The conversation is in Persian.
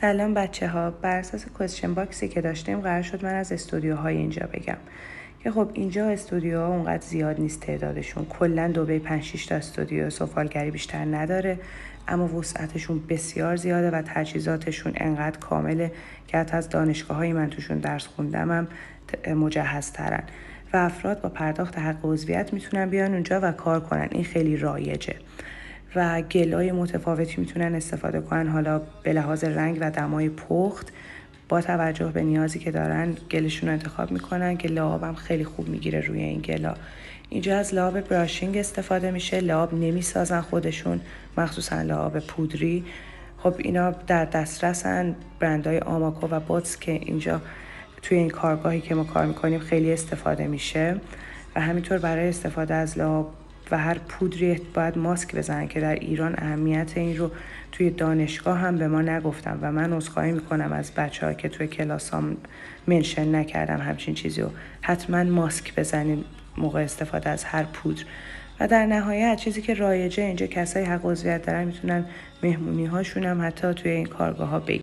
سلام بچه ها. بر اساس کوئسچن باکسی که داشتیم قرار شد من از استودیوهای اینجا بگم که خب اینجا استودیوها اونقدر زیاد نیست تعدادشون. کلا دبی 5-6 تا استودیو سفالگری بیشتر نداره، اما وسعتشون بسیار زیاده و تجهیزاتشون انقدر کامله که حتی از دانشگاه‌های من توشون درس خوندم هم مجهزترن و افراد با پرداخت حق عضویت میتونن بیان اونجا و کار کنن. این خیلی رایجه و گلای متفاوتی میتونن استفاده کنن، حالا به لحاظ رنگ و دمای پخت با توجه به نیازی که دارن گلشون رو انتخاب میکنن که لعاب هم خیلی خوب میگیره روی این گلا. اینجا از لعاب براشینگ استفاده میشه، لعاب نمیسازن خودشون، مخصوصا لعاب پودری. خب اینا در دسترسن، برندهای آماکو و باتس که اینجا توی این کارگاهی که ما کار میکنیم خیلی استفاده میشه و همینطور برای استفاده از لعاب و هر پودری باید ماسک بزنن که در ایران اهمیت این رو توی دانشگاه هم به ما نگفتم و من عذرخواهی میکنم از بچه‌ها که توی کلاسام منشن نکردم همچین چیزی رو. حتما ماسک بزنین موقع استفاده از هر پودر. و در نهایت چیزی که رایجه اینجا کسای حق عضویت دارن میتونن مهمونی هاشون هم حتی توی این کارگاه ها بگیرن.